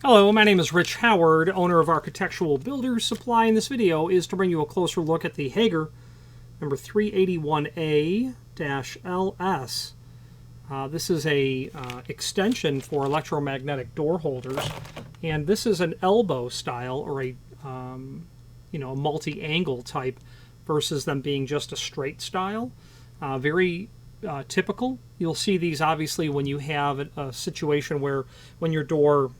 Hello, my name is Rich Howard, owner of Architectural Builders Supply, and this video is to bring you a closer look at the Hager number 381A-LS. This is a extension for electromagnetic door holders, and this is an elbow style or a a multi-angle type versus them being just a straight style. Very typical. You'll see these obviously when you have a situation where when your door,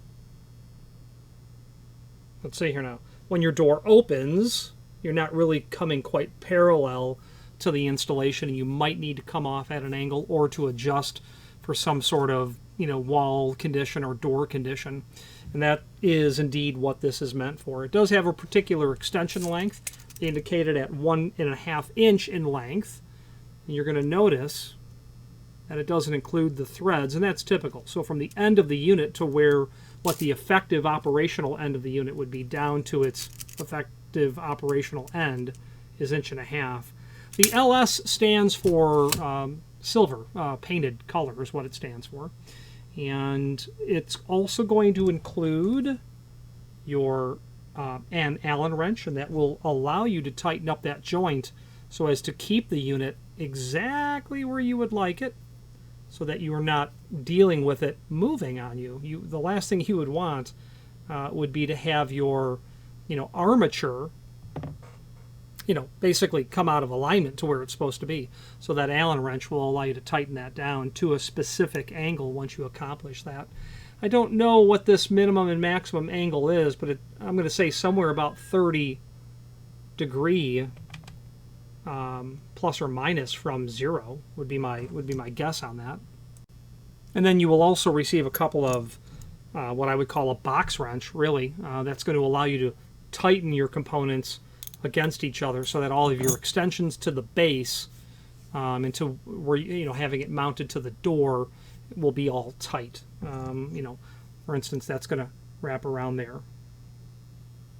let's see here now, when your door opens, you're not really coming quite parallel to the installation, and you might need to come off at an angle or to adjust for some sort of wall condition or door condition. And that is indeed what this is meant for. It does have a particular extension length indicated at 1.5 inch in length. And you're going to notice that it doesn't include the threads, and that's typical. So from the end of the unit to what the effective operational end of the unit would be down to its effective operational end is 1.5 inches. The LS stands for silver, painted color is what it stands for. And it's also going to include your an Allen wrench, and that will allow you to tighten up that joint so as to keep the unit exactly where you would like it, so that you are not dealing with it moving on you. The last thing you would want would be to have your armature basically come out of alignment to where it's supposed to be. So that Allen wrench will allow you to tighten that down to a specific angle once you accomplish that. I don't know what this minimum and maximum angle is, but I'm going to say somewhere about 30 degree plus or minus from 0 would be my guess on that. And then you will also receive a couple of what I would call a box wrench, really. That's going to allow you to tighten your components against each other so that all of your extensions to the base and to where having it mounted to the door will be all tight. For instance, that's going to wrap around there.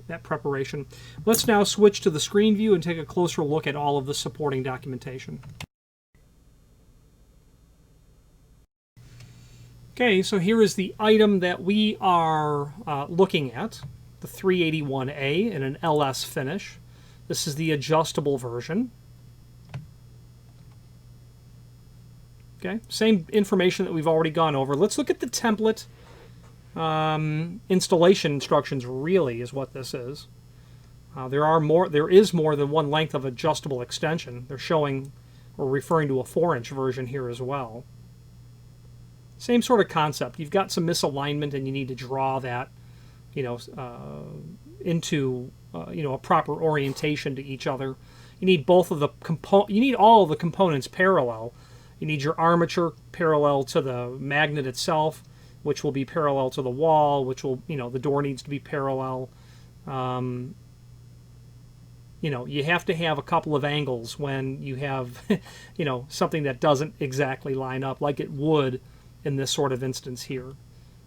That preparation. Let's now switch to the screen view and take a closer look at all of the supporting documentation. Okay, so here is the item that we are looking at, the 381A in an LS finish. This is the adjustable version. Okay, same information that we've already gone over. Let's look at the template. Installation instructions really is what this is. There is more than one length of adjustable extension. They're showing or referring to a 4-inch version here as well. Same sort of concept. You've got some misalignment and you need to draw that into a proper orientation to each other. You need both of the you need all of the components parallel. You need your armature parallel to the magnet itself, which will be parallel to the wall, which will, the door needs to be parallel. You have to have a couple of angles when you have, something that doesn't exactly line up like it would in this sort of instance here.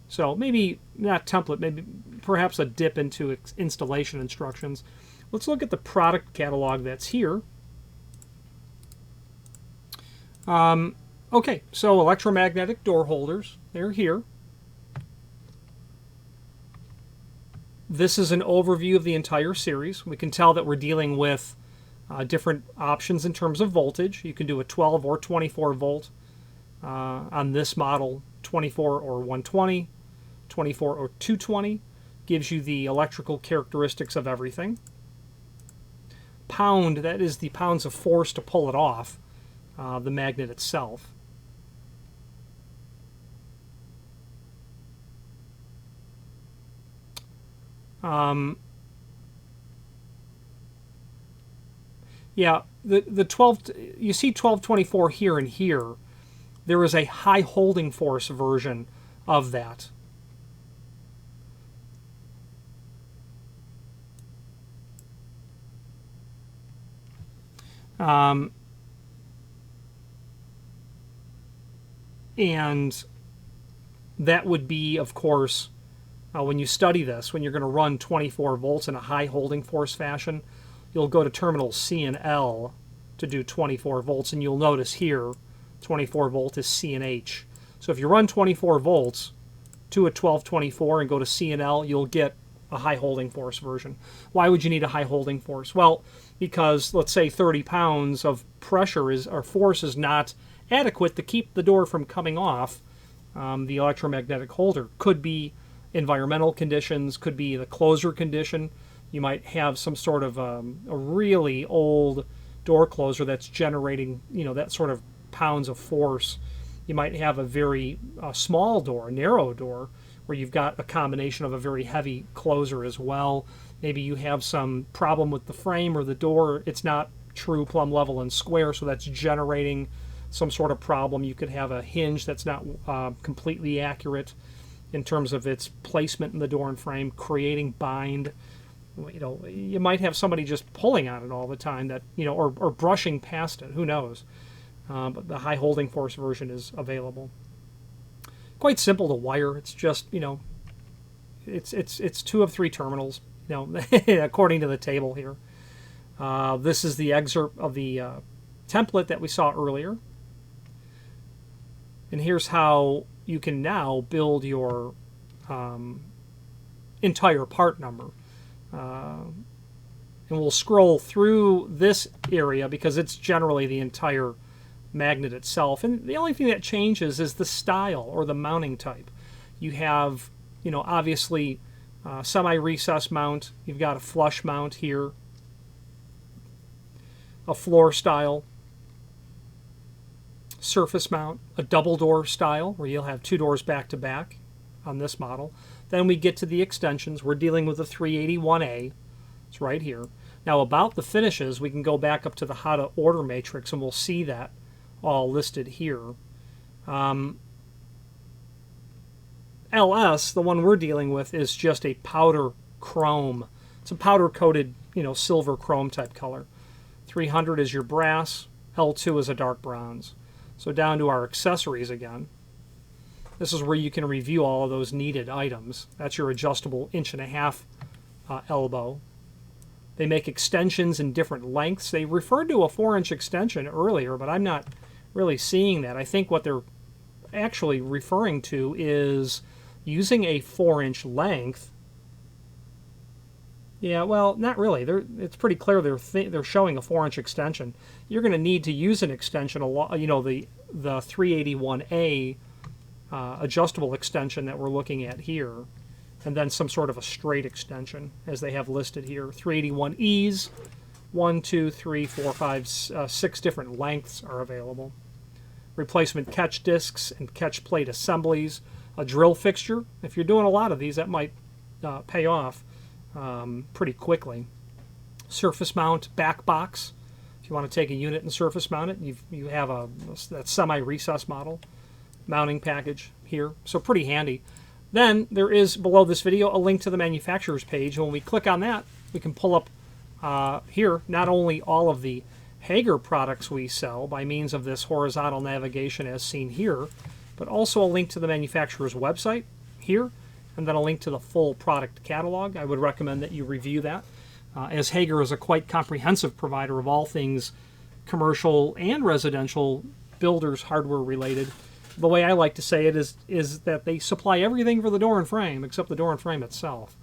So maybe not template, maybe perhaps a dip into installation instructions. Let's look at the product catalog that's here. Okay, so electromagnetic door holders, they're here. This is an overview of the entire series. We can tell that we're dealing with different options in terms of voltage. You can do a 12 or 24 volt on this model, 24 or 120, 24 or 220. Gives you the electrical characteristics of everything. Pound, that is the pounds of force to pull it off, the magnet itself. Yeah, the 12, you see 1224 here and here. There is a high holding force version of that. And that would be, of course, when you study this, when you're going to run 24 volts in a high holding force fashion, you'll go to terminals C and L to do 24 volts, and you'll notice here 24 volt is C and H. So if you run 24 volts, to a 1224 and go to C&L, you'll get a high holding force version. Why would you need a high holding force? Well, because let's say 30 pounds of pressure or force is not adequate to keep the door from coming off. The electromagnetic holder could be environmental conditions, could be the closer condition. You might have some sort of a really old door closer that's generating, that sort of pounds of force. You might have a very small door, a narrow door, where you've got a combination of a very heavy closer as well. Maybe you have some problem with the frame or the door. It's not true plumb level and square, so that's generating some sort of problem. You could have a hinge that's not completely accurate in terms of its placement in the door and frame, creating bind. You might have somebody just pulling on it all the time, that or brushing past it. Who knows? But the high holding force version is available. Quite simple to wire. It's just it's 2 of 3 terminals. According to the table here. This is the excerpt of the template that we saw earlier. And here's how you can now build your entire part number. And we'll scroll through this area because it's generally the entire magnet itself. And the only thing that changes is the style or the mounting type. You have, obviously semi-recess mount. You've got a flush mount here. A floor style. Surface mount. A double door style where you'll have 2 doors back to back on this model. Then we get to the extensions. We're dealing with the 381A. It's right here. Now about the finishes, we can go back up to the how to order matrix and we'll see that all listed here. LS, the one we're dealing with, is just a powder chrome. It's a powder coated, silver chrome type color. 300 is your brass. L2 is a dark bronze. So down to our accessories again. This is where you can review all of those needed items. That's your adjustable 1.5" elbow. They make extensions in different lengths. They referred to a 4-inch extension earlier, but I'm not really seeing that. I think what they're actually referring to is using a 4-inch length. Yeah, well, not really. It's pretty clear they're showing a 4-inch extension. You're going to need to use an extension, the 381A adjustable extension that we're looking at here, and then some sort of a straight extension, as they have listed here. 381Es, 1, 2, 3, 4, 5, 6 different lengths are available. Replacement catch discs and catch plate assemblies. A drill fixture. If you're doing a lot of these, that might pay off pretty quickly. Surface mount back box. If you want to take a unit and surface mount it, you have that semi-recess model mounting package here. So pretty handy. Then there is below this video a link to the manufacturer's page. When we click on that, we can pull up here not only all of the Hager products we sell by means of this horizontal navigation as seen here, but also a link to the manufacturer's website here, and then a link to the full product catalog. I would recommend that you review that, as Hager is a quite comprehensive provider of all things commercial and residential builders hardware related. The way I like to say it is that they supply everything for the door and frame except the door and frame itself.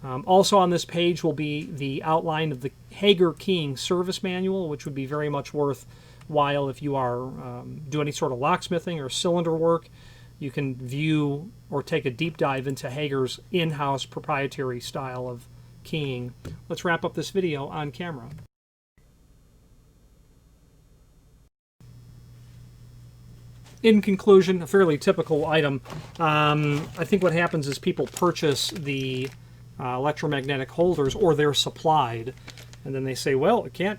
Also on this page will be the outline of the Hager keying service manual, which would be very much worthwhile if you are do any sort of locksmithing or cylinder work. You can view or take a deep dive into Hager's in-house proprietary style of keying. Let's wrap up this video on camera. In conclusion, a fairly typical item. I think what happens is people purchase the electromagnetic holders, or they're supplied, and then they say, well, it can't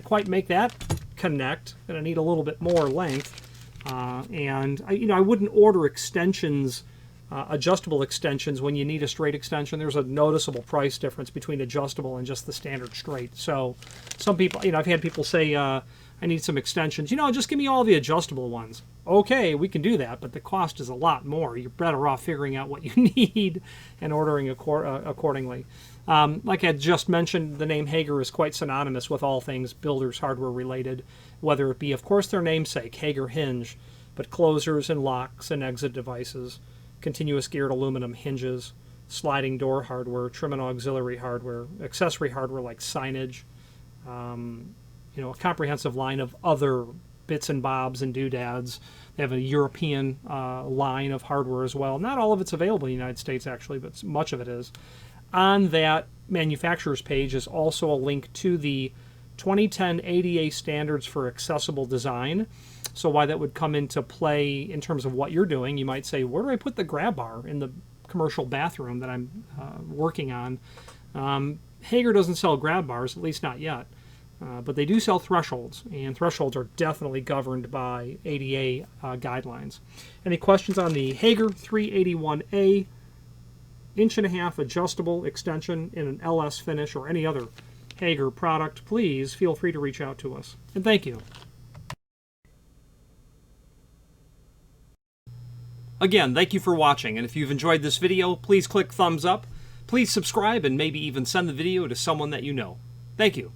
quite make that connect, and I need a little bit more length. And I wouldn't order extensions, adjustable extensions, when you need a straight extension. There's a noticeable price difference between adjustable and just the standard straight. So some people, I've had people say, I need some extensions. Just give me all the adjustable ones. Okay, we can do that, but the cost is a lot more. You're better off figuring out what you need and ordering accordingly. Like I just mentioned, the name Hager is quite synonymous with all things builders hardware related, whether it be, of course, their namesake, Hager hinge, but closers and locks and exit devices, continuous geared aluminum hinges, sliding door hardware, trim and auxiliary hardware, accessory hardware like signage, a comprehensive line of other bits and bobs and doodads. They have a European line of hardware as well. Not all of it's available in the United States, actually, but much of it is. On that manufacturer's page is also a link to the 2010 ADA standards for accessible design. So why that would come into play in terms of what you're doing, you might say, where do I put the grab bar in the commercial bathroom that I'm working on? Hager doesn't sell grab bars, at least not yet. But they do sell thresholds, and thresholds are definitely governed by ADA guidelines. Any questions on the Hager 381A 1.5" adjustable extension in an LS finish or any other Hager product, please feel free to reach out to us. And thank you. Again, thank you for watching, and if you've enjoyed this video, please click thumbs up, please subscribe, and maybe even send the video to someone that you know. Thank you.